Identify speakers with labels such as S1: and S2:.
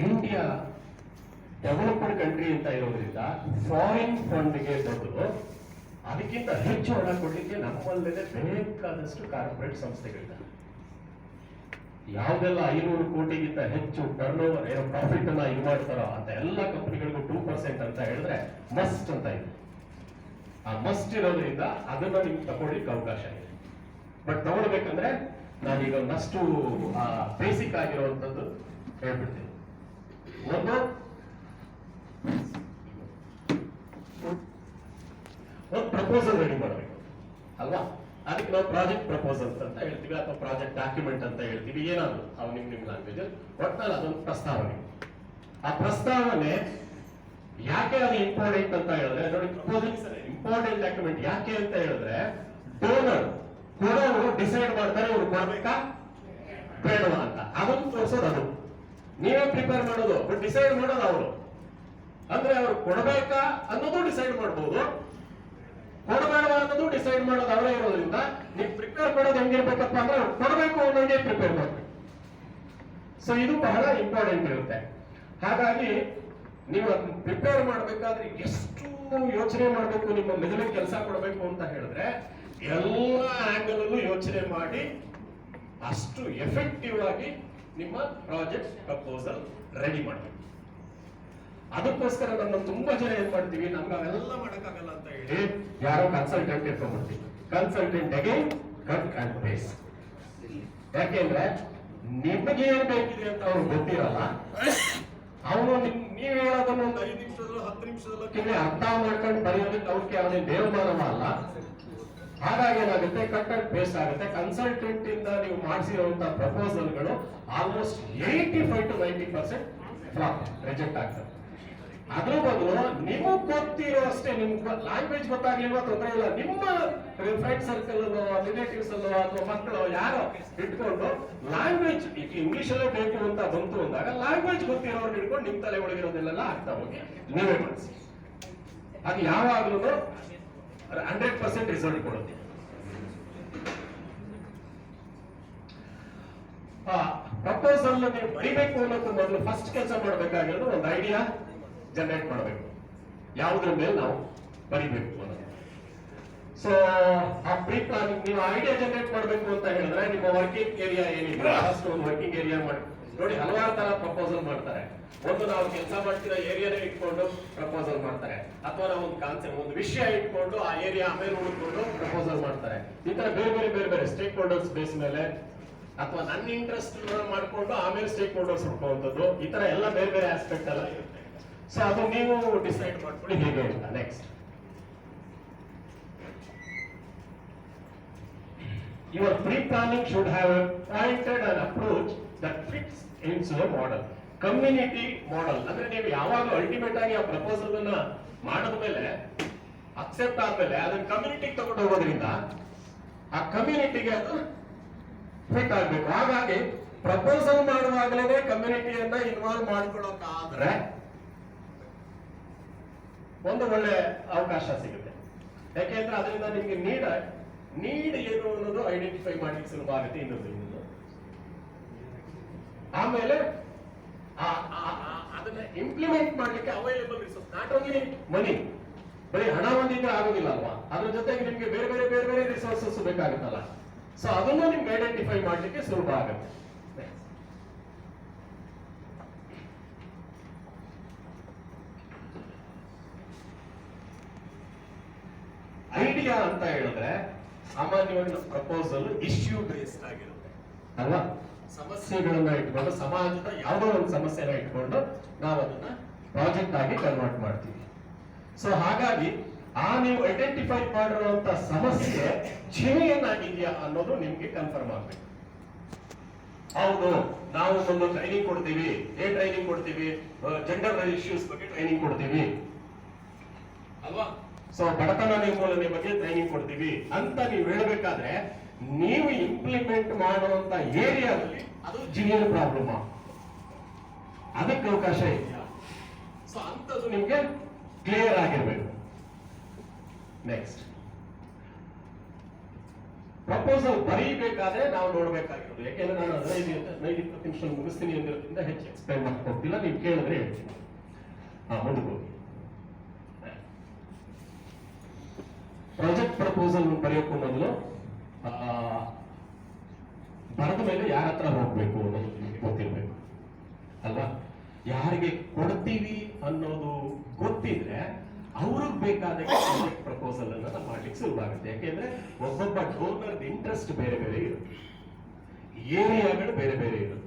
S1: India developed country ಅಂತ ಇರೋದ್ರಿಂದ foreign ಫಂಡ್ಗೆ ಬದಲು ಅದಕ್ಕಿಂತ ಹೆಚ್ಚು ಹಣ ಕೊಡ್ಲಿಕ್ಕೆ ನಮ್ಮಲ್ಲೇ ಬೇಕಾದಷ್ಟು ಕಾರ್ಪೊರೇಟ್ ಸಂಸ್ಥೆಗಳಿದ್ದಾವೆ. ಯಾವುದೆಲ್ಲ 500 ಕೋಟಿಗಿಂತ ಹೆಚ್ಚು ಟರ್ನ್ ಓವರ್ ಏನೋ ಪ್ರಾಫಿಟ್ ಅನ್ನ ಇದು ಮಾಡ್ತಾರೋ ಅಂತ ಎಲ್ಲ ಕಂಪನಿಗಳಿಗೂ 2% ಅಂತ ಹೇಳಿದ್ರೆ ಮಸ್ಟ್ ಅಂತ ಇದೆ. ಆ ಮಸ್ಟ್ ಇರೋದ್ರಿಂದ ಅದನ್ನ ನಿಮ್ಗೆ ತಗೊಳ್ಳಿಕ್ಕೆ ಅವಕಾಶ ಇದೆ. ಬಟ್ ತಗೊಳ್ಬೇಕಂದ್ರೆ ನಾನೀಗ ಒಂದಷ್ಟು ಬೇಸಿಕ್ ಆಗಿರುವಂತದ್ದು ಹೇಳ್ಬಿಡ್ತೀನಿ. ಒಂದು ಪ್ರಪೋಸಲ್ ರೆಡಿ ಮಾಡಬೇಕು ಅಲ್ವಾ? ಅದಕ್ಕೆ ನಾವು ಪ್ರಾಜೆಕ್ಟ್ ಪ್ರಪೋಸಲ್ ಅಂತ ಹೇಳ್ತೀವಿ ಅಥವಾ ಪ್ರಾಜೆಕ್ಟ್ ಡಾಕ್ಯುಮೆಂಟ್ ಅಂತ ಹೇಳ್ತೀವಿ. ಏನಾದ್ರು ಅವು ನಿಮ್ ಲ್ಯಾಂಗ್ವೇಜ್ ಒಟ್ನಲ್ಲಿ ಅದೊಂದು ಪ್ರಸ್ತಾವನೆ. ಆ ಪ್ರಸ್ತಾವನೆ ಯಾಕೆ ಅದು ಇಂಪಾರ್ಟೆಂಟ್ ಅಂತ ಹೇಳಿದ್ರೆ ನೋಡಿ, ಪ್ರಪೋಸಲ್ ಇಂಪಾರ್ಟೆಂಟ್ ಡಾಕ್ಯುಮೆಂಟ್ ಯಾಕೆ ಅಂತ ಹೇಳಿದ್ರೆ ಡೋನರ್ ಕೊಡೋರು ಡಿಸೈಡ್ ಮಾಡ್ತಾರೆ ಇವ್ರು ಕೊಡ್ಬೇಕಾ ಬೇಡವಾ ಅಂತ. ಅದನ್ನು ತೋರಿಸೋದು ಅದು. ನೀವೇ ಪ್ರಿಪೇರ್ ಮಾಡೋದು, ಬಟ್ ಡಿಸೈಡ್ ಮಾಡೋದು ಅವರು. ಅಂದ್ರೆ ಅವ್ರು ಕೊಡಬೇಕಾ ಅನ್ನೋದು ಡಿಸೈಡ್ ಮಾಡ್ಬೋದು, ಕೊಡಬೇಡವಾ ಅನ್ನೋದು ಡಿಸೈಡ್ ಮಾಡೋದು ಅವರೇ ಇರೋದ್ರಿಂದ ನೀವು ಪ್ರಿಪೇರ್ ಮಾಡೋದು ಹೆಂಗಿರ್ಬೇಕಪ್ಪ ಅಂದ್ರೆ ಕೊಡಬೇಕು ಅನ್ನೋದೇ ಪ್ರಿಪೇರ್ ಮಾಡ್ಬೇಕು. ಸೊ ಇದು ಬಹಳ ಇಂಪಾರ್ಟೆಂಟ್ ಇರುತ್ತೆ. ಹಾಗಾಗಿ ನೀವು ಅದನ್ನ ಪ್ರಿಪೇರ್ ಮಾಡ್ಬೇಕಾದ್ರೆ ಎಷ್ಟು ಯೋಚನೆ ಮಾಡಬೇಕು, ನಿಮ್ಮ ಮೆದುಳಿಗೆ ಕೆಲಸ ಕೊಡಬೇಕು ಅಂತ ಹೇಳಿದ್ರೆ ಎಲ್ಲ ಆಂಗಲ್ ಅಲ್ಲೂ ಯೋಚನೆ ಮಾಡಿ ಅಷ್ಟು ಎಫೆಕ್ಟಿವ್ ಆಗಿ ನಿಮ್ಮ ಪ್ರಾಜೆಕ್ಟ್ ಪ್ರಪೋಸಲ್ ರೆಡಿ ಮಾಡಬೇಕು. ಅದಕ್ಕೋಸ್ಕರ ನಮ್ಮ ತುಂಬಾ ಜನ ಏನ್ ಮಾಡ್ತೀವಿ, ನಮ್ಗೆ ಅವೆಲ್ಲ ಮಾಡಕ್ಕಾಗಲ್ಲ ಅಂತ ಹೇಳಿ ಯಾರೋ ಕನ್ಸಲ್ಟೆಂಟ್ ಇಟ್ಕೊಂಡ್ಬಿಡ್ತೀವಿ. Consultant again cut and paste. ಯಾಕೆಂದ್ರೆ ನಿಮಗೆ ಏನ್ ಬೇಕಿದೆ ಅಂತ ಅವ್ರು ಗೊತ್ತಿರಲ್ಲ. ಅವನು ನೀವ್ ಹೇಳೋದನ್ನ ಒಂದು 5 ನಿಮಿಷದಲ್ಲೋ 10 ನಿಮಿಷದಲ್ಲೋ ಕೇಳಿ ಅರ್ಥ ಮಾಡ್ಕೊಂಡು ಬರೆಯೋದಕ್ಕೆ ಅವ್ರಿಗೆ ಅವನೇ ದೇವಮಾನವ ಅಲ್ಲ. ಹಾಗಾಗಿ ಏನಾಗುತ್ತೆ, ಕಟ್ ಅಂಡ್ ಪೇಸ್ಟ್ ಆಗುತ್ತೆ. ಕನ್ಸಲ್ಟೆಂಟ್ ಇಂದ ನೀವು ಮಾಡಿಸಿರುವಂತಹ ಪ್ರಪೋಸಲ್ಗಳು ಆಲ್ಮೋಸ್ಟ್ 85 to 90% ಫ್ಲಾಪ್, ರಿಜೆಕ್ಟ್ ಆಗ್ತದೆ. ಅದ್ರ ಬದಲು ನಿಮಗ್ ಗೊತ್ತಿರೋ ಅಷ್ಟೇ, ನಿಮ್ಗೆ ಲ್ಯಾಂಗ್ವೇಜ್ ಗೊತ್ತಾಗ್ಲಿಲ್ವಾ ತೊಂದರೆ ಇಲ್ಲ, ನಿಮ್ಮ ಫ್ರೆಂಡ್ ಸರ್ಕಲ್ ಅಲ್ಲೋ ರಿಲೇಟಿವ್ಸ್ ಅಲ್ಲೋ ಅಥವಾ ಮಕ್ಕಳು ಯಾರೋ ಇಟ್ಕೊಂಡು ಲ್ಯಾಂಗ್ವೇಜ್ ಇಂಗ್ಲಿಷ್ ಅಲ್ಲೇ ಬೇಕು ಅಂತ ಬಂತು ಅಂದಾಗ ಲ್ಯಾಂಗ್ವೇಜ್ ಗೊತ್ತಿರೋರು ಇಟ್ಕೊಂಡು ನಿಮ್ ತಲೆ ಒಳಗಿರೋದೆಲ್ಲ ಆಗ್ತಾ ಹೋಗಿ ನೀವೇ ಮಾಡಿಸಿ. ಅದು ಯಾವಾಗ್ಲೂ 100% ರಿಸಲ್ಟ್ ಕೊಡುತ್ತೆ. ಪ್ರಪೋಸಲ್ ನೀವು ಬರಿಬೇಕು ಅನ್ನೋದು ಮೊದಲು ಫಸ್ಟ್ ಕೆಲಸ ಮಾಡಬೇಕಾಗಿರೋದು ಒಂದು ಐಡಿಯಾ ಜನರೇಟ್ ಮಾಡಬೇಕು, ಯಾವುದ್ರ ಮೇಲೆ ನಾವು ಬರಿಬೇಕು ಅನ್ನೋದು. ಸೊ ಆ ಪ್ರೀ ಪ್ಲಾನಿಂಗ್, ನೀವು ಐಡಿಯಾ ಜನರೇಟ್ ಮಾಡಬೇಕು ಅಂತ ಹೇಳಿದ್ರೆ ನಿಮ್ಮ ವರ್ಕಿಂಗ್ ಏರಿಯಾ ಏನಿದೆ ಫಸ್ಟ್ ಒಂದು ವರ್ಕಿಂಗ್ ಏರಿಯಾ ಮಾಡಿ ನೋಡಿ. ಹಲವಾರು ತರ ಪ್ರಪೋಸಲ್ ಮಾಡ್ತಾರೆ. ಒಂದು ನಾವು ಕೆಲಸ ಮಾಡ್ತಿರೋ ಏರಿಯಾನೇ ಇಟ್ಕೊಂಡು ಪ್ರಪೋಸಲ್ ಮಾಡ್ತಾರೆ, ಅಥವಾ ನಾವು ಒಂದು ಕಾನ್ಸೆಪ್ಟ್ ಒಂದು ವಿಷಯ ಇಟ್ಕೊಂಡು ಆ ಏರಿಯಾ ಆಮೇಲೆ ಹುಡುಕೊಂಡು ಪ್ರಪೋಸಲ್ ಮಾಡ್ತಾರೆ. ಈ ತರ ಬೇರೆ ಬೇರೆ ಬೇರೆ ಬೇರೆ ಸ್ಟೇಕ್ ಹೋಲ್ಡರ್ಸ್ ಬೇಸ್ ಮೇಲೆ ಅಥವಾ ನನ್ನ ಇಂಟ್ರೆಸ್ಟ್ ಮಾಡ್ಕೊಂಡು ಆಮೇಲೆ ಸ್ಟೇಕ್ ಹೋಲ್ಡರ್ಸ್ ಹುಡುಕುವಂಥದ್ದು, ಈ ತರ ಎಲ್ಲ ಬೇರೆ ಬೇರೆ ಆಸ್ಪೆಕ್ಟ್ ಎಲ್ಲ ಇರುತ್ತೆ. ಸೊ ಅದು ನೀವು ಡಿಸೈಡ್ ಮಾಡ್ಕೊಳ್ಳಿ ಹೇಗೆ ಅಂತ. Next, your pre planning should have a pointed and approach that fits into a model. Community model ಅಂದ್ರೆ ನೀವು ಯಾವಾಗ ಅಲ್ಟಿಮೇಟ್ ಆಗಿ ಆ ಪ್ರಪೋಸಲ್ ಅನ್ನ ಮಾಡಿದ ಮೇಲೆ ಅಕ್ಸೆಪ್ಟ್ ಆದ್ಮೇಲೆ ಅದನ್ನ ಕಮ್ಯುನಿಟಿಗೆ ತಗೊಂಡು ಹೋಗೋದ್ರಿಂದ ಆ ಕಮ್ಯುನಿಟಿಗೆ ಅದು ಫಿಟ್ ಆಗ್ಬೇಕು. ಹಾಗಾಗಿ ಪ್ರಪೋಸಲ್ ಮಾಡುವಾಗಲೇ ಕಮ್ಯುನಿಟಿಯನ್ನ ಇನ್ವಾಲ್ವ್ ಮಾಡ್ಕೊಳ್ಳೋಕಾದ್ರೆ ಒಂದು ಒಳ್ಳೆ ಅವಕಾಶ ಸಿಗುತ್ತೆ. ಯಾಕೆಂದ್ರೆ ಅದರಿಂದ ನಿಮ್ಗೆ ನೀಡ್ ಏನು ಅನ್ನೋದು ಐಡೆಂಟಿಫೈ ಮಾಡ್ಲಿಕ್ಕೆ ಸುಲಭ ಆಗುತ್ತೆ. ಇನ್ನೊಂದು ಆಮೇಲೆ ಅದನ್ನ ಇಂಪ್ಲಿಮೆಂಟ್ ಮಾಡ್ಲಿಕ್ಕೆ ಅವೈಲೇಬಲ್ ರಿಸೋರ್ಸ್, ನಾಟ್ ಓನ್ಲಿ ಮನಿ, ಬರೀ ಹಣ ಹೊಂದಿದ್ರೆ ಆಗೋದಿಲ್ಲ ಅಲ್ವಾ, ಅದ್ರ ಜೊತೆಗೆ ನಿಮ್ಗೆ ಬೇರೆ ಬೇರೆ ಬೇರೆ ಬೇರೆ ರಿಸೋರ್ಸಸ್ ಬೇಕಾಗುತ್ತಲ್ಲ. ಸೊ ಅದನ್ನು ನಿಮ್ಗೆ ಐಡೆಂಟಿಫೈ ಮಾಡ್ಲಿಕ್ಕೆ ಸುಲಭ ಆಗುತ್ತೆ. ಐಡಿಯಾ ಅಂತ ಹೇಳಿದ್ರೆ ಸಾಮಾನ್ಯವಾಗಿ ಪ್ರಪೋಸಲ್ ಇಶ್ಯೂ ಬೇಸ್ಡ್ ಆಗಿರುತ್ತೆ ಅಲ್ವಾ? ಸಮಸ್ಯೆಗಳನ್ನ ಇಟ್ಕೊಂಡು, ಸಮಾಜದ ಯಾವುದೋ ಒಂದು ಸಮಸ್ಯೆನ ಇಟ್ಕೊಂಡು ನಾವು ಅದನ್ನ ಪ್ರಾಜೆಕ್ಟ್ ಆಗಿ ಕನ್ವರ್ಟ್ ಮಾಡ್ತೀವಿ. ಸೊ ಹಾಗಾಗಿ ನೀವು ಐಡೆಂಟಿಫೈ ಮಾಡಿರುವಂತ ಸಮಸ್ಯೆ ಜೆನ್ಯೂನ್ ಆಗಿದೆಯಾ ಅನ್ನೋದು ನಿಮ್ಗೆ ಕನ್ಫರ್ಮ್ ಆಗ್ಬೇಕು. ಹೌದು, ನಾವು ಒಂದು ಟ್ರೈನಿಂಗ್ ಕೊಡ್ತೀವಿ. ಏನ್ ಟ್ರೈನಿಂಗ್ ಕೊಡ್ತೀವಿ? ಜೆಂಡರ್ ಇಶ್ಯೂಸ್ ಬಗ್ಗೆ ಟ್ರೈನಿಂಗ್ ಕೊಡ್ತೀವಿ ಅಲ್ವಾ? ಸೊ ಬಡತನ ನಿರ್ಮೂಲನೆ ಬಗ್ಗೆ ಟ್ರೈನಿಂಗ್ ಕೊಡ್ತೀವಿ ಅಂತ ನೀವು ಹೇಳಬೇಕಾದ್ರೆ ನೀವು ಇಂಪ್ಲಿಮೆಂಟ್ ಮಾಡುವಂತ ಏರಿಯಾದಲ್ಲಿ ಅದು ಜೆನ್ಯೂನ್ ಪ್ರಾಬ್ಲಮ್, ಅದಕ್ಕೆ ಅವಕಾಶ ಇದೆಯಾ? ಸೊ ಅಂತದ್ದು ನಿಮ್ಗೆ ಕ್ಲಿಯರ್ ಆಗಿರ್ಬೇಕು. ನೆಕ್ಸ್ಟ್, ಪ್ರಪೋಸಲ್ ಪ್ರಪೋಸಲ್ ಬರೀಬೇಕಾದ್ರೆ ನಾವು ನೋಡ್ಬೇಕಾಗಿರೋದು, ಯಾಕೆಂದ್ರೆ ನಾನು 15-20 ನಿಮಿಷ ಮುಗಿಸ್ತೀನಿ ಅನ್ನೋದ್ರಿಂದ ಹೆಚ್ಚು ಎಕ್ಸ್ಪ್ಲೈನ್ ಮಾಡಕ್ ಹೋಗ್ತಿಲ್ಲ, ನೀವು ಕೇಳಿದ್ರೆ ಹೇಳ್ತೀನಿ. ಮುಂದಕ್ಕೆ ಹೋಗಿ. ಪ್ರಾಜೆಕ್ಟ್ ಪ್ರಪೋಸಲ್ ಬರೆಯೋಕ್ಕೂ ಮೊದಲು ಬರೆದ ಮೇಲೆ ಯಾರ ಹತ್ರ ಹೋಗ್ಬೇಕು ಅನ್ನೋದು ನಿಮಗೆ ಗೊತ್ತಿರ್ಬೇಕು ಅಲ್ವಾ. ಯಾರಿಗೆ ಕೊಡ್ತೀವಿ ಅನ್ನೋದು ಗೊತ್ತಿದ್ರೆ ಅವ್ರಿಗೆ ಬೇಕಾದ ಪ್ರಾಜೆಕ್ಟ್ ಪ್ರಪೋಸಲ್ ಅನ್ನ ನಾವು ಮಾಡ್ಲಿಕ್ಕೆ ಶುರುವಾಗುತ್ತೆ. ಯಾಕೆಂದ್ರೆ ಒಬ್ಬೊಬ್ಬ ಡೋನರ್ ಇಂಟ್ರೆಸ್ಟ್ ಬೇರೆ ಬೇರೆ ಇರುತ್ತೆ, ಏರಿಯಾಗಳು ಬೇರೆ ಬೇರೆ ಇರುತ್ತೆ.